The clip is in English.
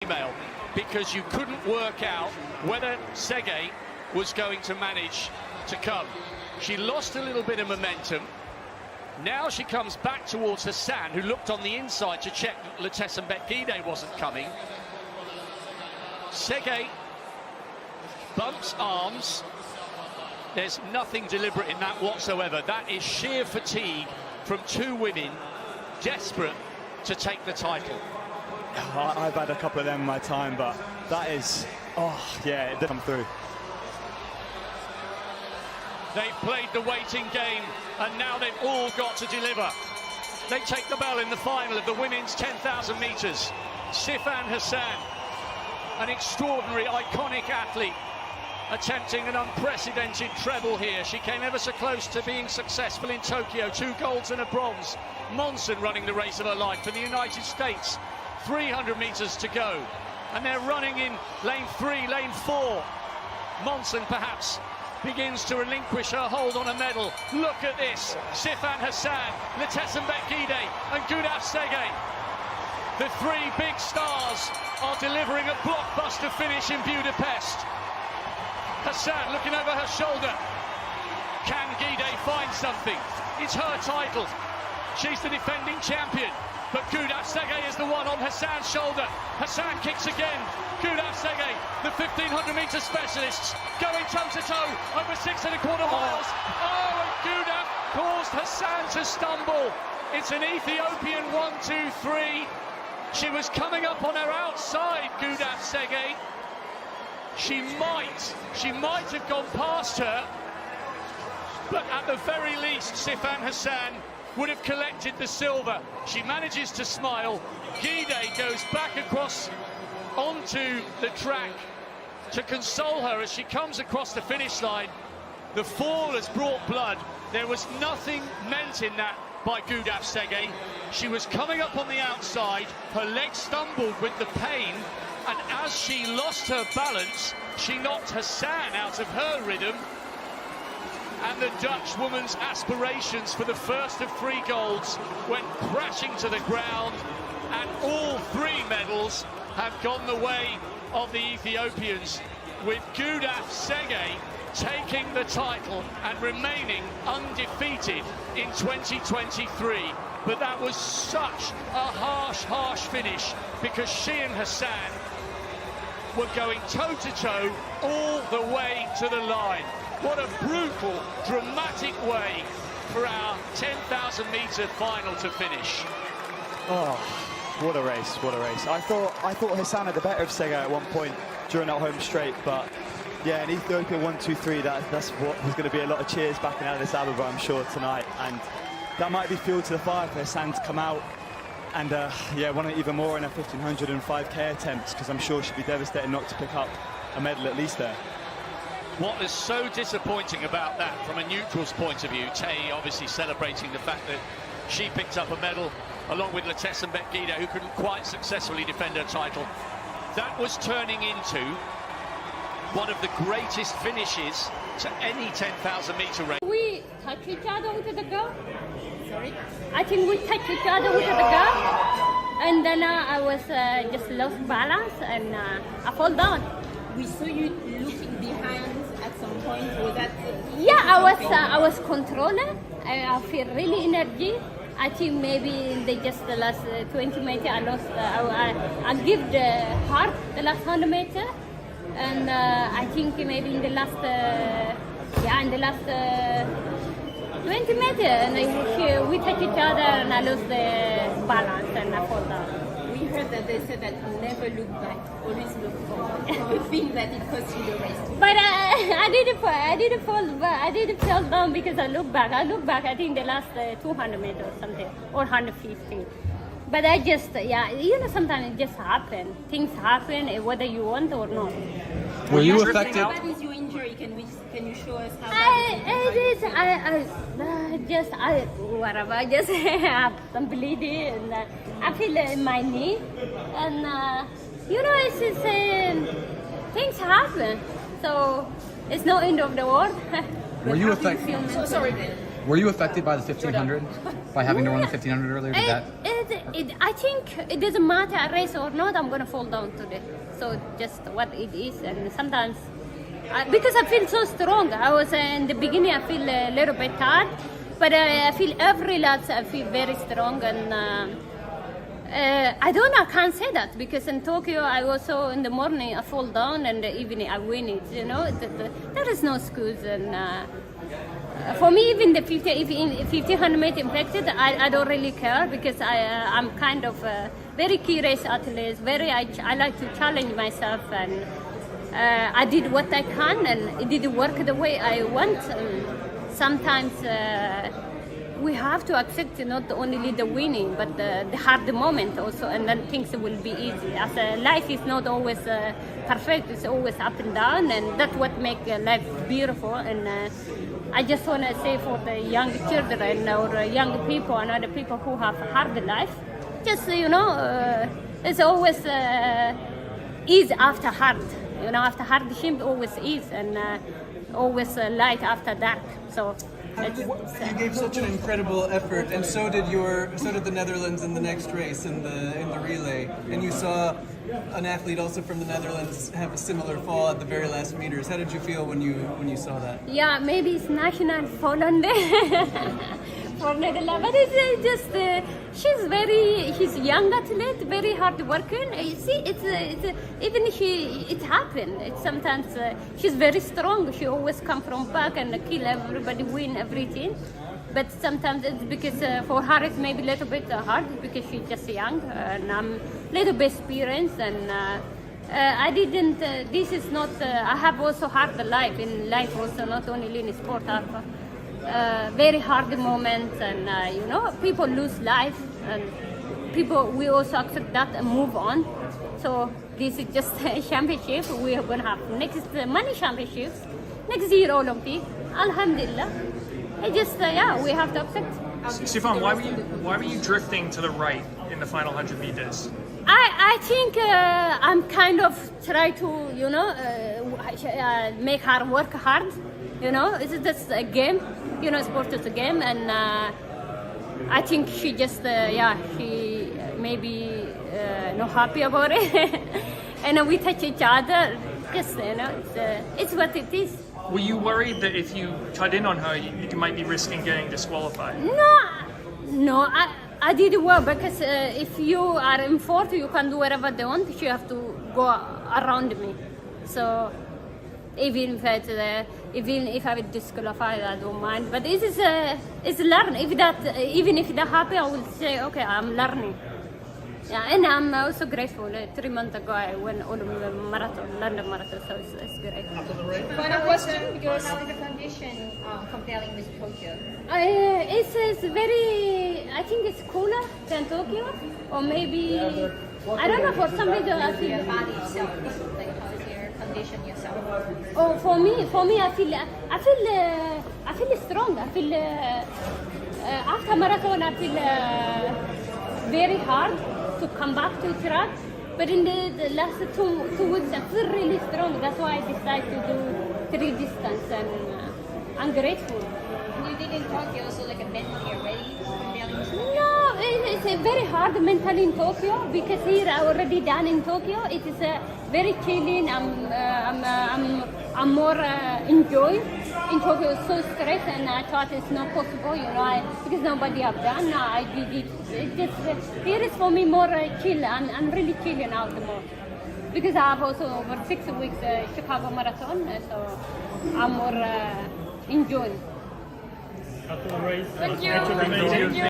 email because you couldn't work out whether Tsegay was going to manage to come. She lost a little bit of momentum. Now she comes back towards Hassan, who looked on the inside to check that Letesenbet Gidey wasn't coming. Tsegay bumps arms. There's nothing deliberate in that whatsoever. That is sheer fatigue from two women desperate to take the title. I've had a couple of them in my time, but that is, it did come through. They've played the waiting game, and now they've all got to deliver. They take the bell in the final of the women's 10,000 metres. Sifan Hassan, an extraordinary, iconic athlete, attempting an unprecedented treble here. She came ever so close to being successful in Tokyo. 2 golds and a bronze. Monson running the race of her life for the United States. 300 metres to go. And they're running in lane 3, lane 4. Monson perhaps begins to relinquish her hold on a medal. Look at this. Sifan Hassan, Letesenbet Gidey and Gudaf Tsegay. The 3 big stars are delivering a blockbuster finish in Budapest. Hassan looking over her shoulder. Can Gidey find something? It's her title. She's the defending champion. But Gudaf Tsegay is the one on Hassan's shoulder. Hassan kicks again. Gudaf Tsegay, the 1,500 metre specialists, going toe-to-toe over 6.25 miles. Oh, and Gudaf caused Hassan to stumble. It's an Ethiopian 1-2-3. She was coming up on her outside, Gudaf Tsegay. She might have gone past her, but at the very least, Sifan Hassan would have collected the silver. She manages to smile. Gidey goes back across onto the track to console her as she comes across the finish line. The fall has brought blood. There was nothing meant in that by Gudaf Tsegay. She was coming up on the outside. Her leg stumbled with the pain, and as she lost her balance, she knocked Hassan out of her rhythm. And the Dutch woman's aspirations for the first of 3 golds went crashing to the ground, and all 3 medals have gone the way of the Ethiopians, with Gudaf Tsegay taking the title and remaining undefeated in 2023. But that was such a harsh finish, because she and Hassan were going toe-to-toe all the way to the line. What a brutal, dramatic way for our 10,000 metre final to finish. Oh, what a race, what a race. I thought Hassan had the better of Tsegay at one point during that home straight, but yeah, an Ethiopia 1-2-3, that's what there's going to be a lot of cheers back in Addis Ababa, I'm sure, tonight. And that might be fuel to the fire for Hassan to come out and want it even more in her 1,500 and 5K attempts, because I'm sure she'd be devastated not to pick up a medal at least there. What is so disappointing about that from a neutral's point of view, Tay obviously celebrating the fact that she picked up a medal along with Letesenbet Gidey, who couldn't quite successfully defend her title. That was turning into one of the greatest finishes to any 10,000 metre race. We touch each other with the girl. Sorry? I think we touch each other with the girl. And then I was just lost balance and I fall down. We saw you looking behind at some point. Was that? Yeah, I was controlling. I feel really energy. I think maybe in the last 20 meters I lost. I give the heart the last 100 meters, and I think maybe in the last 20 meters, and we touch each other, and I lost the balance and I fall down. We heard that they said that never look back, always look forward. We think that it cost you the race. But I didn't fall, but I didn't fall down because I look back. I think the last 200 meters or something, or 150. But I just, sometimes it just happens. Things happen whether you want or not. Were you affected? What is your injury? Can you show us how that I just have some bleeding, and I feel in my knee, and it's things happen. So it's no end of the world. Were you affected? So sorry, Ben. Were you affected by the 1500? By having to run the 1500 earlier? I think it doesn't matter a race or not, I'm going to fall down today. So just what it is. And sometimes, because I feel so strong. I was in the beginning, I feel a little bit tired. But I feel every lap I feel very strong. And I don't know, I can't say that. Because in Tokyo, I also, in the morning, I fall down. And in the evening, I win it. You know, there is no excuse. And for me, even the 1500 meter infected, I don't really care because I'm kind of a very key race athlete. I like to challenge myself, and I did what I can, and it didn't work the way I want. Sometimes we have to accept not only the winning, but the hard moment also, and then things will be easy. As life is not always perfect; it's always up and down, and that's what makes life beautiful. And I just want to say for the young children or young people and other people who have a hard life, just, it's always ease after hard. After hardship, always ease, and always light after dark. So you gave such an incredible effort, and so did the Netherlands in the next race in the relay. And you saw an athlete also from the Netherlands have a similar fall at the very last meters. How did you feel when you saw that? Yeah, maybe it's national fallen day for Netherlands, but it's just she's young athlete, very hard working. You see, it happened. It's sometimes she's very strong. She always come from back and kill everybody, win everything. But sometimes it's because for her it's maybe a little bit hard because she's just young and I'm a little bit experienced, and I didn't. This is not. I have also hard life in life also, not only in sport. I have very hard moments, and people lose life, and we also accept that and move on. So this is just a championship. We are going to have next many championships, next year Olympic. Alhamdulillah. I just, we have to accept. Sifan, why were you drifting to the right in the final 100 meters? I think I'm kind of try to, make her work hard. It's just a game. Sport is a game, and I think she just, she maybe not happy about it. And we touch each other. Just, it's what it is. Were you worried that if you cut in on her, you might be risking getting disqualified? No, I did well because if you are in fourth, you can do whatever they want. You have to go around me. So even if I would disqualify, I don't mind. But it's learning. Even if that happens, I will say, okay, I'm learning. Yeah, and I'm also grateful. 3 months ago, I went London Marathon, so it's great. But it wasn't because of the condition comparing with Tokyo. It's very, I think it's cooler than Tokyo, or maybe, I don't know, for some reason I feel your body itself, like how is your condition yourself? Oh, for me, I feel strong. I feel after marathon, I feel very hard to come back to track, but in the last two weeks I feel really strong. That's why I decided to do 3 distance, and I'm grateful. You did in Tokyo, so like a mentally ready? No, it's very hard mentally in Tokyo because here I already done in Tokyo. It is very chilling. I'm more enjoying. In Tokyo it's so stressed, and I thought it's not possible, because nobody have done. I did it. It just here is for me more chill. I'm really chilling out more because I have also over 6 weeks Chicago Marathon, so I'm more enjoying. Thank you.